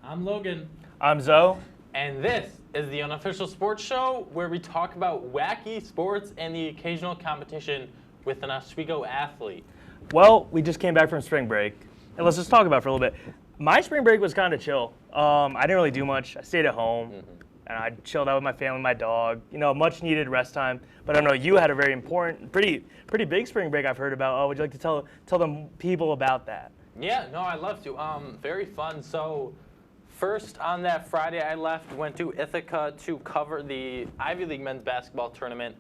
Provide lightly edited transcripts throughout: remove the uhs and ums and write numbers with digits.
I'm Logan. I'm Zoe. And this is the Unofficial Sports Show, where we talk about wacky sports and the occasional competition with an Oswego athlete. Well, we just came back from spring break, and let's just talk about it for a little bit. My spring break was kind of chill. I didn't really do much. I stayed at home, and I chilled out with my family, my dog. You know, much needed rest time. But I know you had a very important, pretty big spring break I've heard about. Would you like to tell them people about that? Yeah, no, I'd love to. Very fun. So, first on that Friday, I went to Ithaca to cover the Ivy League men's basketball tournament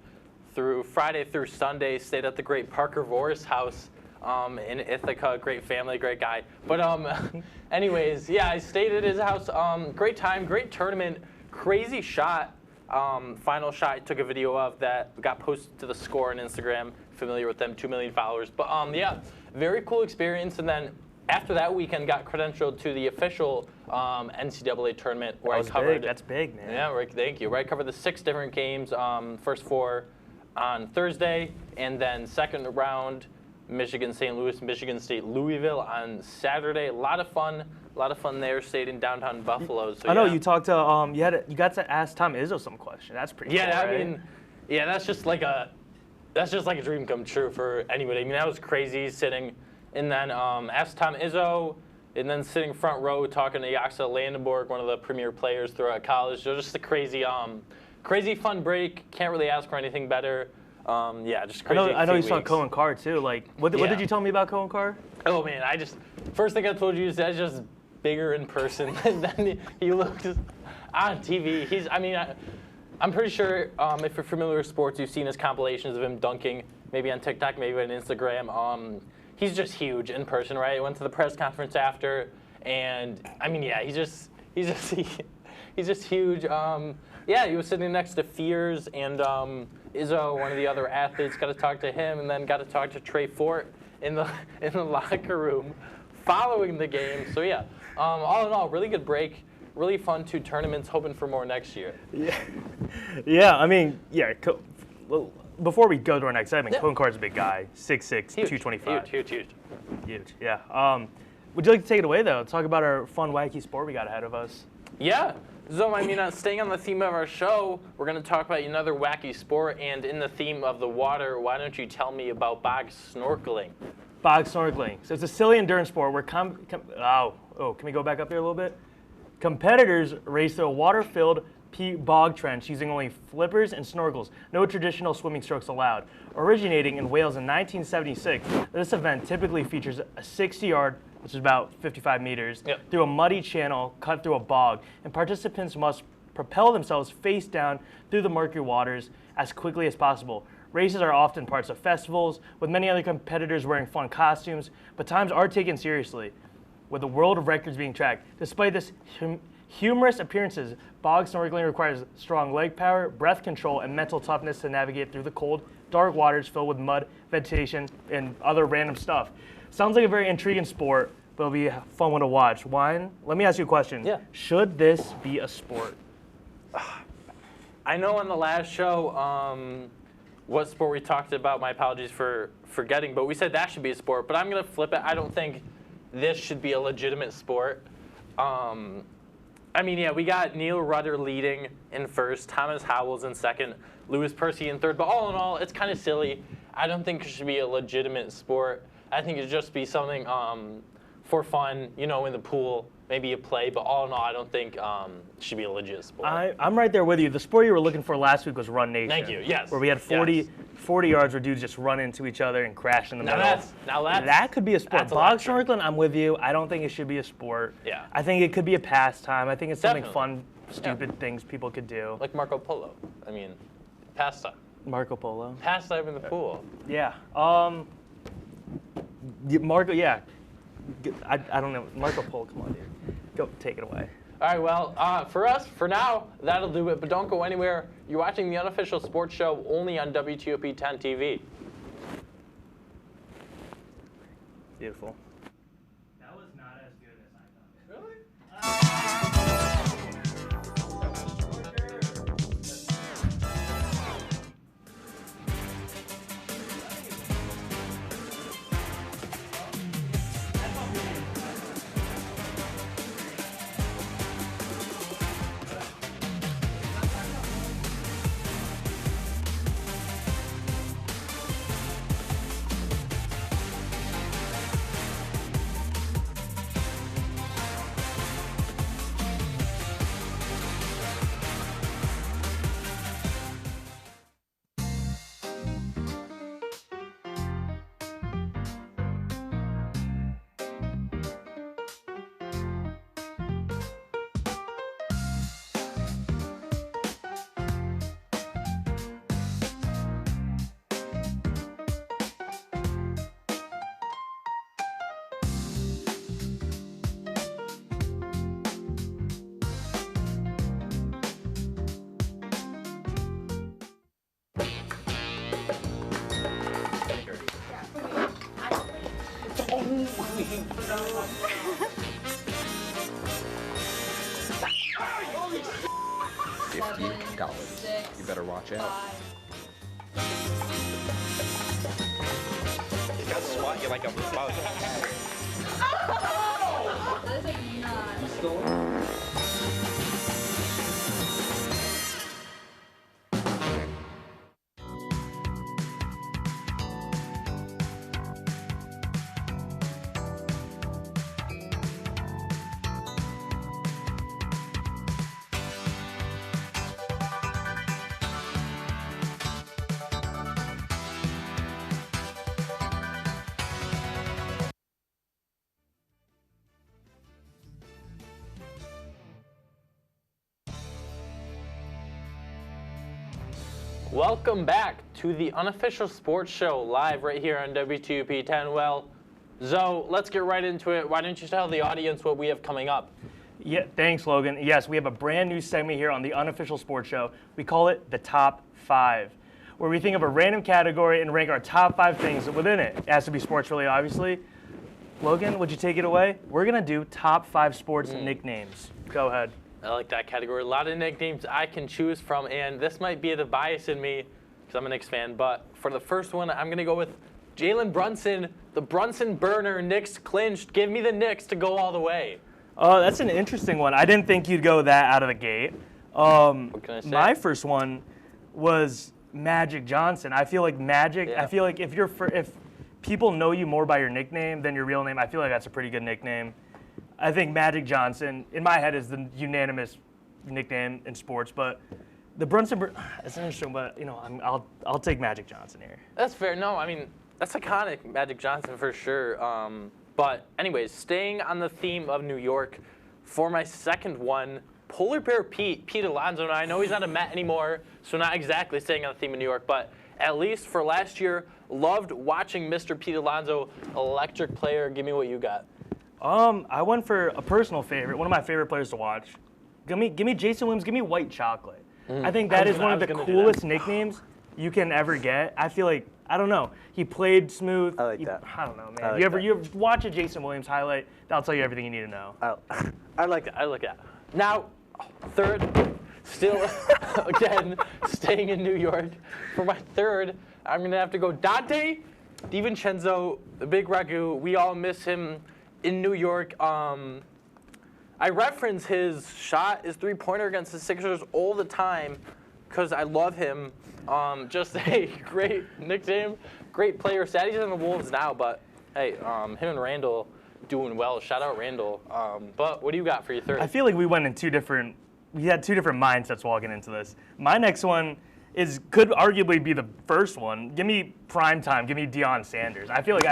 through Friday through Sunday. Stayed at the great Parker Vor's house in Ithaca. Great family, great guy. But anyways, yeah, I stayed at his house. Great time, great tournament, crazy shot. Final shot I took a video of that got posted to the Score on Instagram. Familiar with them, 2 million followers. But yeah, very cool experience. And then after that weekend, got credentialed to the official NCAA tournament where I covered. That's big, man. Yeah, thank you. Where I covered the 6 different games. First 4 on Thursday, and then second round, Michigan St. Louis, Michigan State Louisville on Saturday. A lot of fun there. Stayed in downtown Buffalo. So I know you talked to you got to ask Tom Izzo some question. That's pretty cool, I right? mean, yeah, that's just like a dream come true for anybody. I mean, that was crazy sitting, and then asked Tom Izzo, and then sitting front row talking to Jaxa Landenborg, one of the premier players throughout college. So just a crazy fun break. Can't really ask for anything better. Yeah, just crazy. I know you saw Cohen Carr too. Like, what did you tell me about Cohen Carr? Oh man, first thing I told you is that's just bigger in person than he looked on TV. I'm pretty sure if you're familiar with sports, you've seen his compilations of him dunking, maybe on TikTok, maybe on Instagram. He's just huge in person, right? I went to the press conference after, and I mean, yeah, he's just huge. Yeah, he was sitting next to Fears and Izzo, one of the other athletes. Got to talk to him, and then got to talk to Trey Fort in the locker room following the game. So yeah, all in all, really good break. Really fun 2 tournaments. Hoping for more next year. Yeah. I mean, yeah. Well, before we go to our next segment, Cohen Carr's a big guy, 6'6", 225. Huge. Yeah. Would you like to take it away though? Talk about our fun, wacky sport we got ahead of us. Yeah. So, I mean, staying on the theme of our show, we're going to talk about another wacky sport, and in the theme of the water, why don't you tell me about bog snorkeling? Bog snorkeling. So it's a silly endurance sport where can we go back up here a little bit? Competitors race through a water-filled bog trench using only flippers and snorkels. No traditional swimming strokes allowed. Originating in Wales in 1976, this event typically features a 60-yard, which is about 55 meters, through a muddy channel cut through a bog, and participants must propel themselves face down through the murky waters as quickly as possible. Races are often parts of festivals, with many other competitors wearing fun costumes, but times are taken seriously, with the world of records being tracked. Despite this humorous appearances, bog snorkeling requires strong leg power, breath control, and mental toughness to navigate through the cold, dark waters filled with mud, vegetation, and other random stuff. Sounds like a very intriguing sport, but it'll be a fun one to watch. Wine, let me ask you a question. Yeah. Should this be a sport? I know on the last show what sport we talked about. My apologies for forgetting, but we said that should be a sport. But I'm going to flip it. I don't think this should be a legitimate sport. I mean, yeah, we got Neil Rudder leading in first, Thomas Howells in second, Lewis Percy in third. But all in all, it's kind of silly. I don't think it should be a legitimate sport. I think it should just be something for fun, in the pool, maybe a play. But all in all, I don't think it should be a legit sport. I'm right there with you. The sport you were looking for last week was Run Nation. Thank you, yes. Where we had 40 yards where dudes just run into each other and crash in the middle. That could be a sport. Bog snorkeling, I'm with you. I don't think it should be a sport. Yeah. I think it could be a pastime. I think it's something fun, stupid things people could do. Like Marco Polo. I mean, pastime. Marco Polo. Pastime in the pool. Yeah. I don't know. Marco Polo, come on, dude. Go, take it away. All right, well, for us, for now, that'll do it. But don't go anywhere. You're watching the Unofficial Sports Show only on WTOP 10 TV. Beautiful. That was not as good as I thought. Really? college. You better watch out. He's got to swat you like a bug. That is not. Welcome back to the Unofficial Sports Show, live right here on WTUP 10. Well, Zoe, let's get right into it. Why don't you tell the audience what we have coming up? Yeah, thanks, Logan. Yes, we have a brand new segment here on the Unofficial Sports Show. We call it the Top 5, where we think of a random category and rank our top 5 things within it. It has to be sports related, obviously. Logan, would you take it away? We're going to do top 5 sports nicknames. Go ahead. I like that category. A lot of nicknames I can choose from, and this might be the bias in me because I'm a Knicks fan, but for the first one, I'm going to go with Jalen Brunson, the Brunson burner. Knicks clinched. Give me the Knicks to go all the way. That's an interesting one. I didn't think you'd go that out of the gate. What can I say? My first one was Magic Johnson. I feel like Magic. Yeah. I feel like if people know you more by your nickname than your real name, I feel like that's a pretty good nickname. I think Magic Johnson, in my head, is the unanimous nickname in sports. But the Brunson, it's interesting. But I'll take Magic Johnson here. That's fair. No, I mean, that's iconic, Magic Johnson for sure. But anyways, staying on the theme of New York, for my second one, Polar Bear Pete Alonso. Now, I know he's not a Met anymore, so not exactly staying on the theme of New York, but at least for last year, loved watching Mr. Pete Alonso, electric player. Give me what you got. I went for a personal favorite, one of my favorite players to watch. Give me Jason Williams. Give me White Chocolate. I think that is one of the coolest nicknames you can ever get. I feel like, I don't know, he played smooth. I like that. I don't know, man. I like you ever that. watch a Jason Williams highlight? That'll tell you everything you need to know. I like that. I like that. Now, third, still, again, staying in New York. For my third, I'm going to have to go Dante DiVincenzo, the big Ragu. We all miss him in New York. I reference his shot, his three-pointer against the Sixers all the time because I love him. Just a great nickname, great player. Sad he's in the Wolves now, but hey, him and Randall doing well. Shout out Randall. But what do you got for your third? I feel like we had two different mindsets walking into this. My next one could arguably be the first one. Give me Primetime. Give me Deion Sanders. I feel like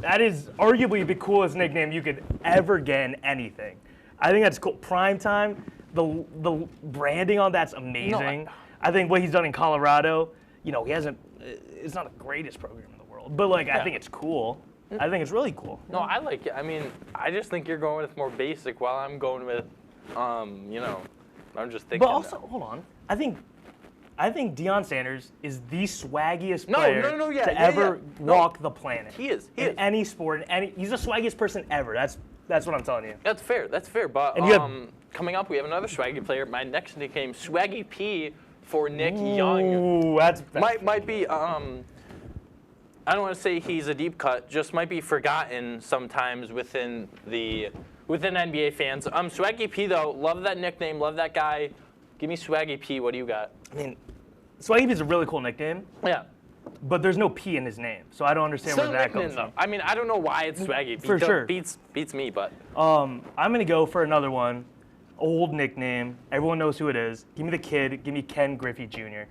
that is arguably the coolest nickname you could ever get in anything. I think that's cool. Primetime, the branding on that's amazing. I think what he's done in Colorado, it's not the greatest program in the world, but I think it's cool. I think it's really cool. No, I like it. I mean, I just think you're going with more basic while I'm going with, I'm just thinking. But also, hold on. I think Deion Sanders is the swaggiest player to ever walk the planet. He is. In any sport, he's the swaggiest person ever. That's what I'm telling you. That's fair. But And coming up, we have another swaggy player. My next nickname, Swaggy P, for Nick Young. Ooh, that's might be. I don't want to say he's a deep cut. Just might be forgotten sometimes within NBA fans. Swaggy P though, love that nickname. Love that guy. Give me Swaggy P. What do you got? I mean, Swaggy P is a really cool nickname. Yeah. But there's no P in his name, so I don't understand where that comes from. I mean, I don't know why it's Swaggy P. For sure. Beats me, but. I'm gonna go for another one. Old nickname. Everyone knows who it is. Give me the kid. Give me Ken Griffey Jr.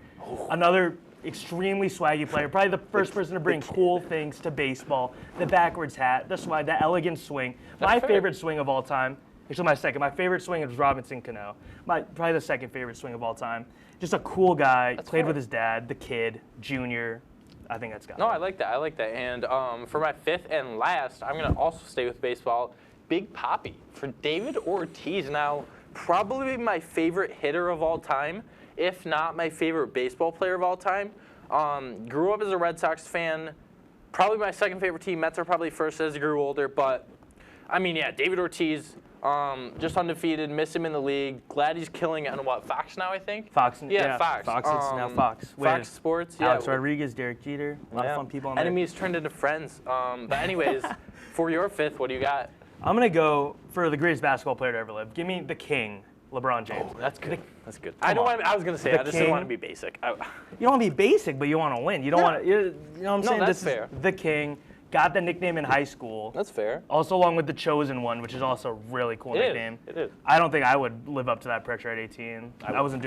Another extremely swaggy player. Probably the first person to bring cool things to baseball. The backwards hat, the swag, the elegant swing. My favorite swing of all time. Actually, my second. My favorite swing is Robinson Cano. Probably the second favorite swing of all time. Just a cool guy. Played with his dad, the kid, Junior. I think that's got it. No, I like that. And for my fifth and last, I'm going to also stay with baseball. Big Papi for David Ortiz. Now, probably my favorite hitter of all time, if not my favorite baseball player of all time. Grew up as a Red Sox fan. Probably my second favorite team. Mets are probably first as I grew older. But, I mean, yeah, David Ortiz, Just undefeated, miss him in the league. Glad he's killing it on what, Fox now, I think? Fox. Yeah, Fox. Fox is now Fox. Fox Sports, yeah. Alex Rodriguez, Derek Jeter, a lot of fun people on there. Enemies turned into friends. But anyways, for your fifth, what do you got? I'm going to go for the greatest basketball player to ever live. Give me the king, LeBron James. Oh, that's good. That's good. Come on. I was going to say, The I just didn't king. want to be basic. You don't want to be basic, but you want to win. You don't want to, you know what I'm saying? that's This fair. is the king. Got the nickname in high school. That's fair. Also along with the chosen one, which is also a really cool nickname. It is. I don't think I would live up to that pressure at 18. I was a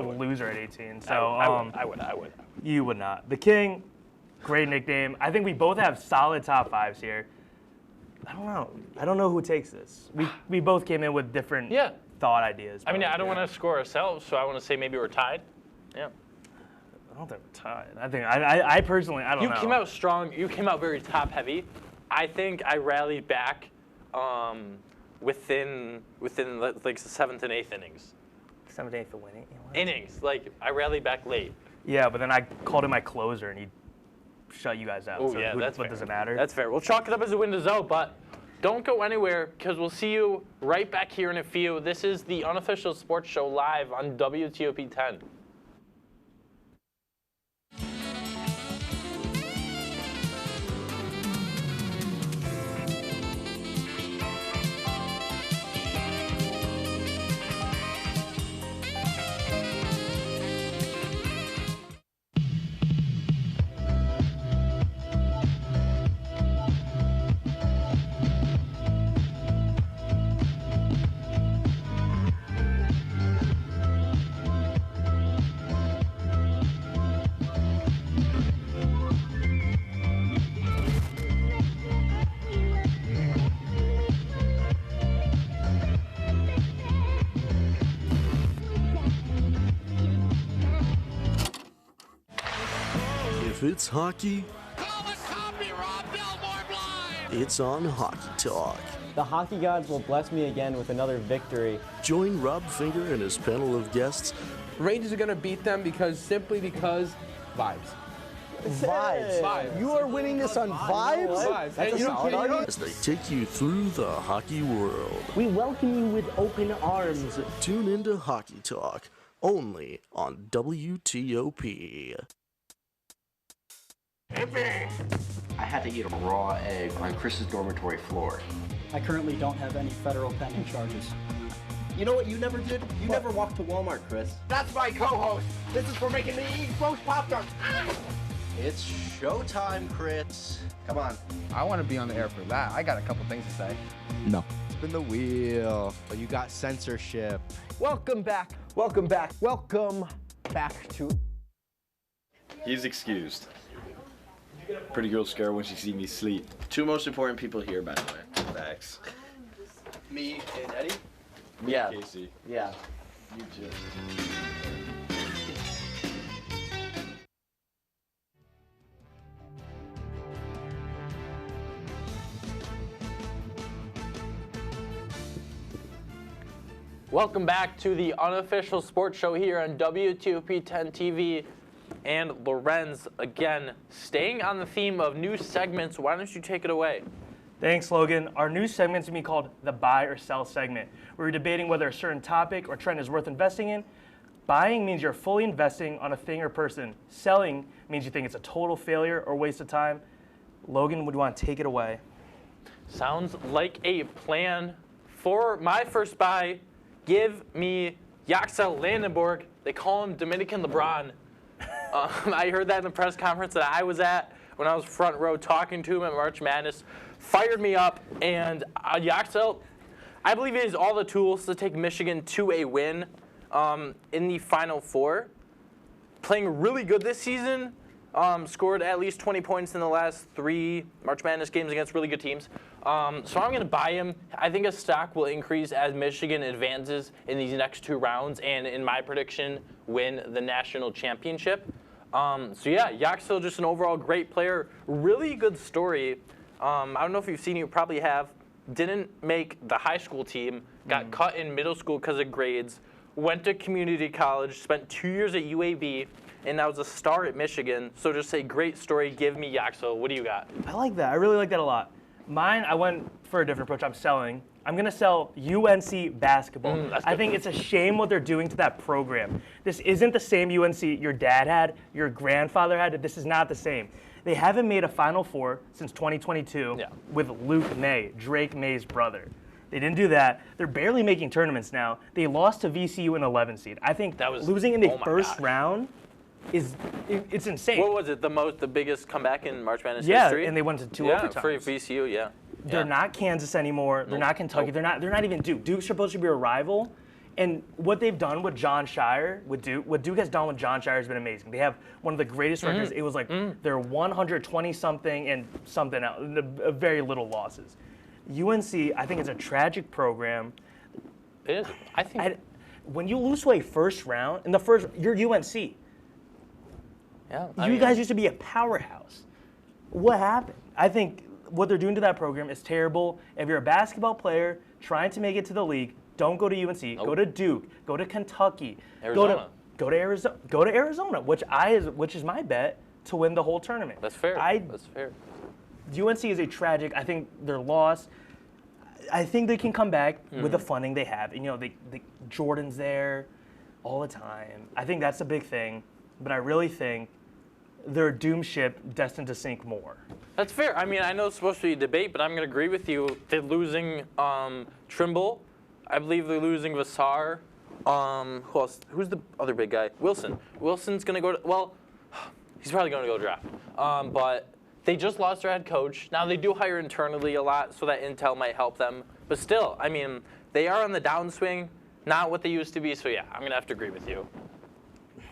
loser at 18. So I would. You would not. The king, great nickname. I think we both have solid top fives here. I don't know. I don't know who takes this. We both came in with different thought ideas. I mean, I don't want to score ourselves, so I want to say maybe we're tied. Yeah. I don't think we're tied. I think I personally, I don't know. You came out strong. You came out very top heavy. I think I rallied back within like the 7th and 8th innings. 7th, 8th of winning. Innings. Like, I rallied back late. Yeah, but then I called him my closer, and he shut you guys out. Oh, so yeah, that's what fair. does it matter? That's fair. We'll chalk it up as a win to Zoe, but don't go anywhere because we'll see you right back here in a few. This is the Unofficial Sports Show live on WTOP 10. If it's hockey, it's on Hockey Talk. The hockey gods will bless me again with another victory. Join Rob Finger and his panel of guests. Rangers are going to beat them simply because vibes. Vibes. You are winning this on vibes? Hey, you don't kidding? As they take you through the hockey world. We welcome you with open arms. Tune into Hockey Talk, only on WTOP. I had to eat a raw egg on Chris's dormitory floor. I currently don't have any federal pending charges. You know what you never did? You never walked to Walmart, Chris. That's my co-host. This is for making me eat roast Pop-Tarts. It's showtime, Chris. Come on. I want to be on the air for that. I got a couple things to say. No. Spin the wheel. But you got censorship. Welcome back. Welcome back. Welcome back to... He's excused. Pretty girl scared when she see me sleep. Two most important people here, by the way. Facts. Me and Eddie? Yeah. Casey. Yeah. You too. Welcome back to the Unofficial Sports Show here on WTOP 10 TV. And Lorenz, again, staying on the theme of new segments, why don't you take it away? Thanks, Logan. Our new segment's going to be called the Buy or Sell segment. We're debating whether a certain topic or trend is worth investing in. Buying means you're fully investing on a thing or person. Selling means you think it's a total failure or waste of time. Logan, would you want to take it away? Sounds like a plan. For my first buy, give me Yaxel Landenborg. They call him Dominican LeBron. I heard that in the press conference that I was at when I was front row talking to him at March Madness. Fired me up, and Yaxel, I believe he has all the tools to take Michigan to a win in the Final Four. Playing really good this season. Scored at least 20 points in the last 3 March Madness games against really good teams. So I'm going to buy him. I think his stock will increase as Michigan advances in these next 2 rounds and, in my prediction, win the national championship. So yeah, Yaxel, just an overall great player. Really good story. I don't know if you've seen it, you probably have. Didn't make the high school team, got cut in middle school because of grades, went to community college, spent 2 years at UAB, and now is a star at Michigan. So just a great story. Give me Yaxel. What do you got? I like that. I really like that a lot. Mine, I went for a different approach. I'm selling. I'm going to sell UNC basketball. I think it's a shame what they're doing to that program. This isn't the same UNC your dad had, your grandfather had. This is not the same. They haven't made a Final Four since 2022 with Luke May, Drake May's brother. They didn't do that. They're barely making tournaments now. They lost to VCU in 11 seed. I think that was losing in the first round it's insane. What was it? The biggest comeback in March Madness history? Yeah, and they went to two overtimes. For VCU, yeah. They're not Kansas anymore. They're not Kentucky. They're not even Duke. Duke's supposed to be a rival. And what they've done with John Shire, with Duke, what Duke has done with John Shire has been amazing. They have one of the greatest records. It was like they're 120-something and something else, very little losses. UNC, I think it's a tragic program. It is. I think when you lose to a first round, in the first, you're UNC. Yeah. You guys used to be a powerhouse. What happened? I think what they're doing to that program is terrible. If you're a basketball player trying to make it to the league, don't go to UNC. Go to Duke. Go to Kentucky. Arizona. Go to Arizona. Go to Arizona, which is my bet to win the whole tournament. That's fair. That's fair. UNC is a tragic. I think their loss. I think they can come back with the funding they have. And, Jordan's there all the time. I think that's a big thing. But I really think they're a doomed ship destined to sink more. That's fair. I mean, I know it's supposed to be a debate, but I'm going to agree with you. They're losing Trimble. I believe they're losing Vassar. Who else? Who's the other big guy? Wilson. Wilson's going to go to, well, he's probably going to go draft. But they just lost their head coach. Now, they do hire internally a lot, so that intel might help them. But still, I mean, they are on the downswing, not what they used to be. So, yeah, I'm going to have to agree with you.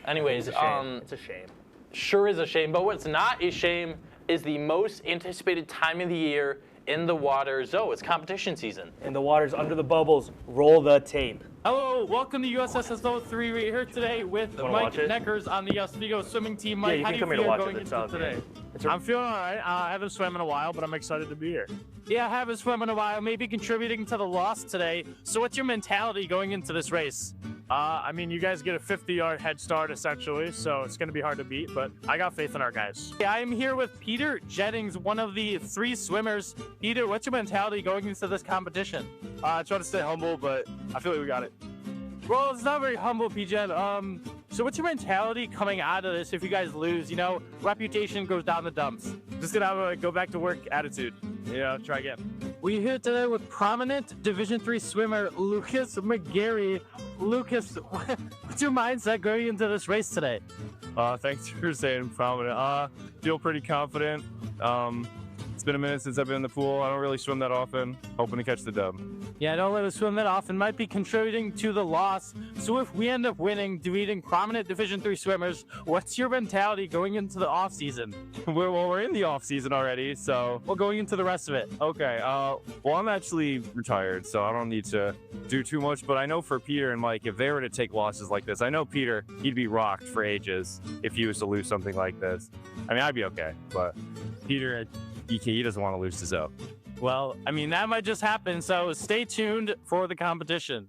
Anyways, it's a shame. Sure is a shame. But what's not a shame is the most anticipated time of the year in the waters. Oh, it's competition season. In the waters, under the bubbles, roll the tape. Hello, welcome to USSSO 3. We're here today with Mike Neckers on the Oswego swimming team. Mike, how do you feel going into today? I'm feeling all right. I haven't swam in a while, but I'm excited to be here. Yeah, I haven't swum in a while, maybe contributing to the loss today. So what's your mentality going into this race? I mean, you guys get a 50-yard head start, essentially, so it's going to be hard to beat, but I got faith in our guys. Yeah, I'm here with Peter Jennings, one of the 3 swimmers. Peter, what's your mentality going into this competition? I try to stay humble, but I feel like we got it. Well, it's not very humble, PJ. So what's your mentality coming out of this if you guys lose? Reputation goes down the dumps. Just going to have a go back to work attitude. Try again. We're here today with prominent Division III swimmer Lucas McGarry. Lucas, what's your mindset going into this race today? Thanks for saying prominent. Feel pretty confident. It's been a minute since I've been in the pool. I don't really swim that often. Hoping to catch the dub. Yeah, I don't really swim that often. Might be contributing to the loss. So if we end up winning, defeating prominent Division III swimmers, what's your mentality going into the off season? We're in the off season already, so we're going into the rest of it. Okay. Well, I'm actually retired, so I don't need to do too much. But I know for Peter and Mike, if they were to take losses like this, I know Peter, he'd be rocked for ages if he was to lose something like this. I mean, I'd be okay, but Peter, he doesn't want to lose to Zoe. Well, I mean, that might just happen, so stay tuned for the competition.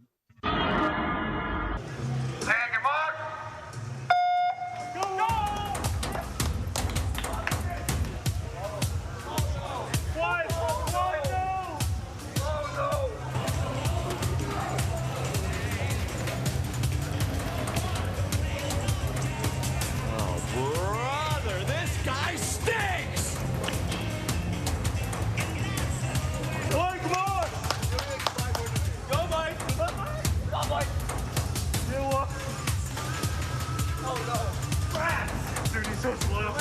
So slow.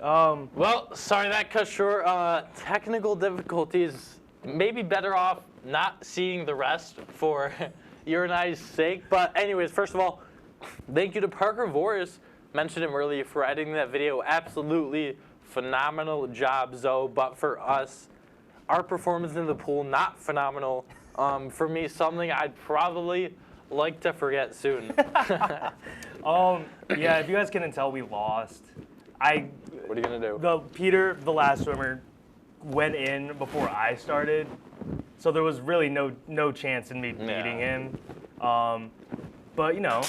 Well, sorry that cut short. Technical difficulties. Maybe better off not seeing the rest for your and I's sake. But anyways, first of all, thank you to Parker Voris. Mentioned him earlier for editing that video. Absolutely phenomenal job, Zoe. But for us, our performance in the pool, not phenomenal. For me, something I'd probably like to forget soon. Yeah, if you guys couldn't tell, we lost. What are you gonna do? Peter, the last swimmer, went in before I started, so there was really no chance in me beating him. But you know,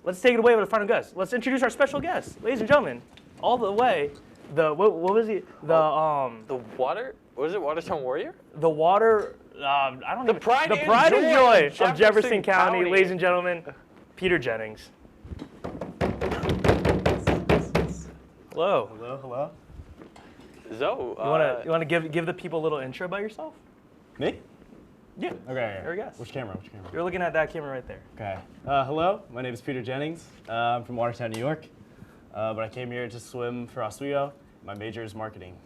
let's take it away with a final guest. Let's introduce our special guest, ladies and gentlemen, all the way. What was he? The water. What is it? Watertown Warrior. The water. I don't know. The pride and joy of Jefferson County, County, ladies and gentlemen, Peter Jennings. Hello. Hello. Zoe. You wanna give the people a little intro about yourself? Me? Yeah. Okay. You're a guest. Which camera? You're looking at that camera right there. Okay. Hello. My name is Peter Jennings. I'm from Watertown, New York. But I came here to swim for Oswego. My major is marketing.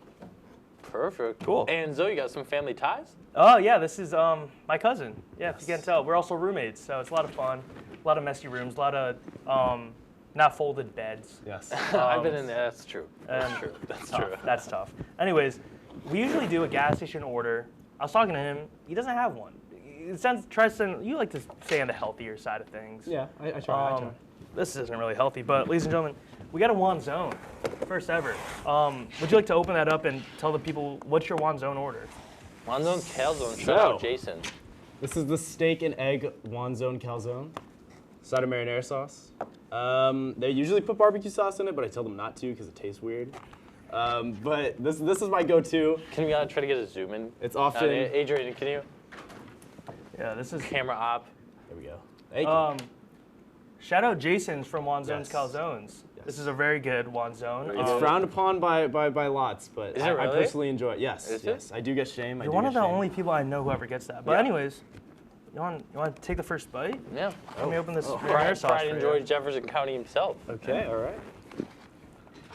Perfect. Cool. And Zoe, you got some family ties? Oh yeah, this is my cousin. Yeah, if you can't tell, we're also roommates, so it's a lot of fun. A lot of messy rooms, a lot of not folded beds. Yes. I've been in there. That's true. That's true. That's tough. true. That's tough. Anyways, we usually do a gas station order. I was talking to him. He doesn't have one. You like to stay on the healthier side of things. Yeah, I try. This isn't really healthy, but ladies and gentlemen, we got a One Zone, first ever. Would you like to open that up and tell the people what's your One Zone order? One Zone Calzone. Shout out Jason. This is the steak and egg One Zone Calzone. Side of marinara sauce. They usually put barbecue sauce in it, but I tell them not to because it tastes weird. But this is my go-to. Can we try to get a zoom in? It's often. Adrian, can you? Yeah, this is camera op. There we go. Thank you. Shout out Jason's from One Zone's Calzones. Yes. This is a very good One Zone. It's frowned upon by lots, but I personally enjoy it. Yes, is yes. it? I do get shame. You're one of the only people I know who ever gets that. But anyways, you want to take the first bite? Yeah. Let me open this marinara sauce. Pride and joy Jefferson County himself. Okay, all right.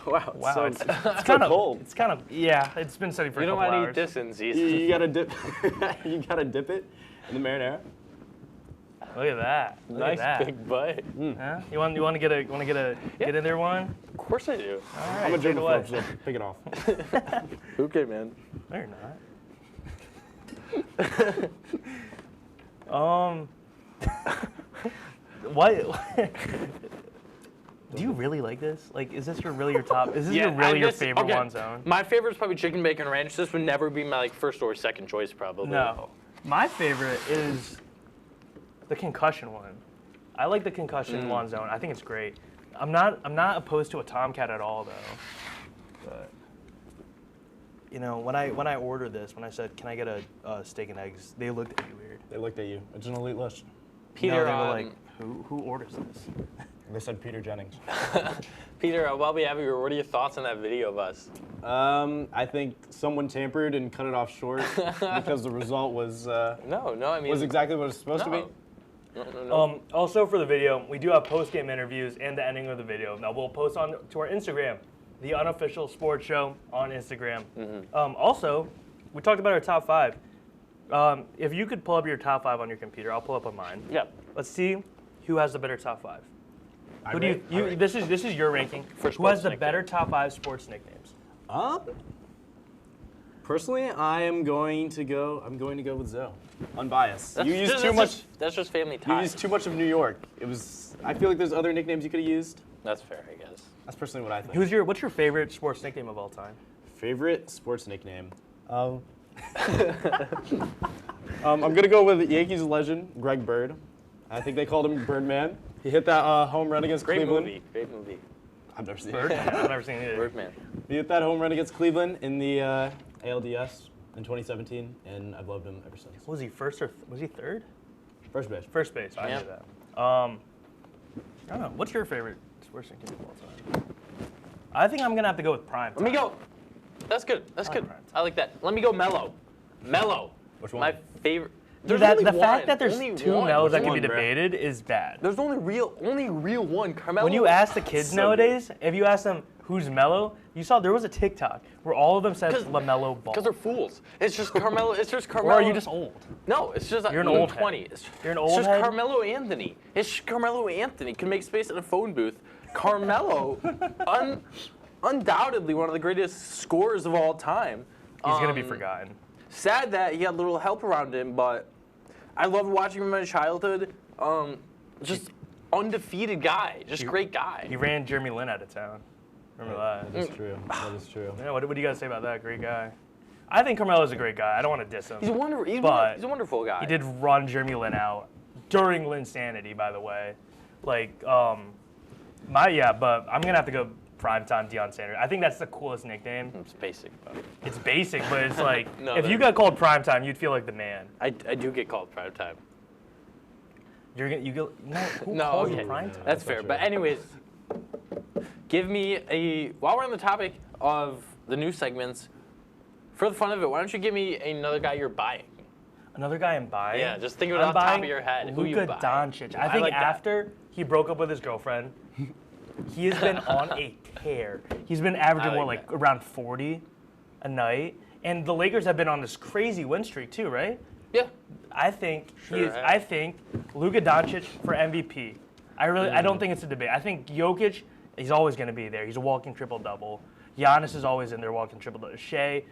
Wow, wow, it's kind of cold. It's kind of it's been sitting for a couple hours. You don't want to eat this in season. You gotta dip. You gotta dip it in the marinara. Look at that. Nice big bite. Huh? You want to get in there one? Of course I do. All right. I'm a germaphobe, so pick it off. Okay, man. No, you're not. What? Do you really like this? Like, is this your top? Is this your favorite One Zone? My favorite is probably chicken bacon ranch. This would never be my first or second choice, probably. No, my favorite is the concussion one. I like the concussion One Zone. I think it's great. I'm not opposed to a Tomcat at all though. But you know, when I ordered this, when I said, "Can I get a steak and eggs?" they looked at me weird. They looked at you. It's an elite list. Peter, they were like, "Who orders this?" They said Peter Jennings. Peter, while we have you, what are your thoughts on that video of us? I think someone tampered and cut it off short because the result was was exactly what it was supposed to be. No. Also for the video, we do have post-game interviews and the ending of the video. Now we'll post on to our Instagram, the Unofficial Sports Show on Instagram. Also, we talked about our top 5. If you could pull up your top 5 on your computer, I'll pull up on mine. Yep. Let's see who has the better top 5. Who do you? This is your ranking. Who has the better top 5 sports nicknames? Personally, I'm going to go with Zoe. Unbiased. That's you used too much. That's just family ties. You used too much of New York. I feel like there's other nicknames you could have used. That's fair, I guess. That's personally what I think. What's your favorite sports nickname of all time? Favorite sports nickname? I'm gonna go with Yankees legend Greg Bird. I think they called him Birdman. He hit that home run against Cleveland. Great movie. I've never seen Birdman. it. I've never seen it either. Birdman. He hit that home run against Cleveland in the ALDS in 2017, and I've loved him ever since. Was he first or was he third? First base. First base. I knew that. I don't know. What's your favorite sports nickname of all time? I think I'm gonna have to go with Prime. Let me go. That's good. That's good. I like that. Let me go Mellow. Mellow. Which one? My favorite. Dude, the fact that there's two Mellows that can be debated is bad. There's only real one. Carmelo. When you ask the kids nowadays, if you ask them who's mellow? You saw there was a TikTok where all of them said LaMelo Ball. Because they're fools. It's just Carmelo. It's just Carmelo. Or are you just old? No, it's just You're an old 20. head. You're an old It's just head? Carmelo Anthony. It's just Carmelo Anthony can make space in a phone booth. Carmelo, undoubtedly one of the greatest scorers of all time. He's gonna be forgotten. Sad that he had little help around him, but I loved watching him in my childhood. Just undefeated guy, just great guy. He ran Jeremy Lin out of town. Remember that? That's true. That is true. Yeah, what do you guys say about that? Great guy. I think Carmelo's a great guy. I don't want to diss him. He's a wonderful guy. He did run Jeremy Lin out during Linsanity, by the way. Like, but I'm gonna have to go primetime Deion Sanders. I think that's the coolest nickname. It's basic, but it's basic, but it's like No, if you got called primetime, you'd feel like the man. I do get called primetime. Who No, calls okay. you primetime? That's fair. But anyways, give me while we're on the topic of the new segments, for the fun of it, why don't you give me another guy you're buying? Another guy I'm buying? Yeah, just think of it off the top of your head. Who you Luka buy? Doncic. I think like that. after he broke up with his girlfriend, he has been on a tear. He's been averaging around 40 a night, and the Lakers have been on this crazy win streak too, right? Yeah. I think I think Luka Doncic for MVP. I don't think it's a debate. I think Jokic, he's always going to be there. He's a walking triple-double. Giannis is always in there walking triple-double. Shea,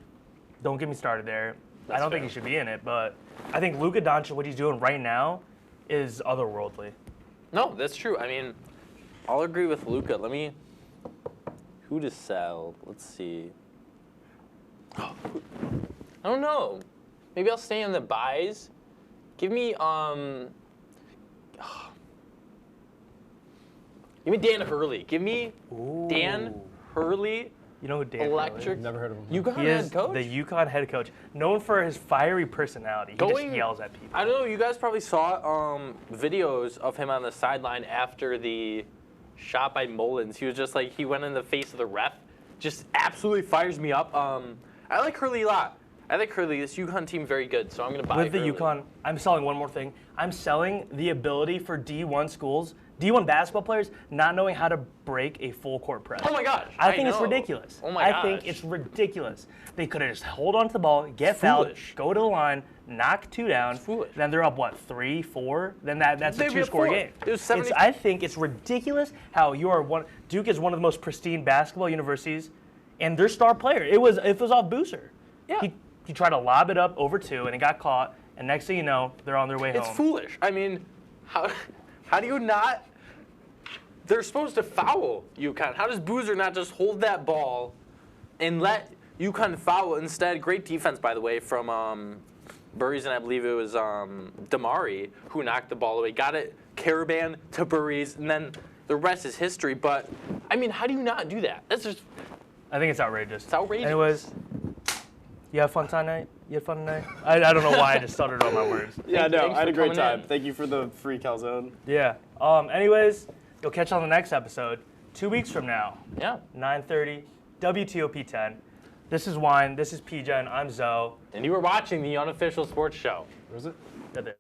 don't get me started there. I don't think he should be in it, but I think Luka Doncic, what he's doing right now, is otherworldly. No, that's true. I mean, I'll agree with Luka. Who to sell? Let's see. I don't know. Maybe I'll stay on the buys. Give me Dan Hurley. Give me Dan Hurley. You know who Dan Electric. Hurley is? Never heard of him. UConn He is head coach. the UConn head coach, known for his fiery personality. He just yells at people. I don't know. You guys probably saw videos of him on the sideline after the shot by Mullins. He was just like, he went in the face of the ref. Just absolutely fires me up. I like Hurley a lot. I think Hurley, this UConn team, very good, so I'm going to buy With the Hurley. UConn, I'm selling one more thing. I'm selling the ability for D1 schools, D1 basketball players, not knowing how to break a full court press. Oh my gosh. I think it's ridiculous. Oh my gosh. I think it's ridiculous. They could have just hold on to the ball, get fouled, go to the line, knock two down. It's foolish. Then they're up, 3, 4? Then that's a 2-score game. It was 70. I think it's ridiculous how Duke is one of the most pristine basketball universities, and their star player, it was off Boozer. Yeah. He tried to lob it up over 2, and it got caught. And next thing you know, they're on their way home. It's foolish. I mean, how do you not? They're supposed to foul UConn. How does Boozer not just hold that ball and let UConn foul instead? Great defense, by the way, from Burries, and I believe it was Damari who knocked the ball away. Got it, Caravan to Burries, and then the rest is history. But I mean, how do you not do that? That's just. I think it's outrageous. It's outrageous. Anyways. You have fun tonight? You had fun tonight? I don't know why I just stuttered on my words. Yeah, no, I had a great time. in. Thank you for the free calzone. Yeah. Anyways, you'll catch on the next episode 2 weeks from now. Yeah. 9:30, WTOP 10. This is Wine. This is PJ, and I'm Zoe. And you were watching the Unofficial Sports Show. Where is it? Right there.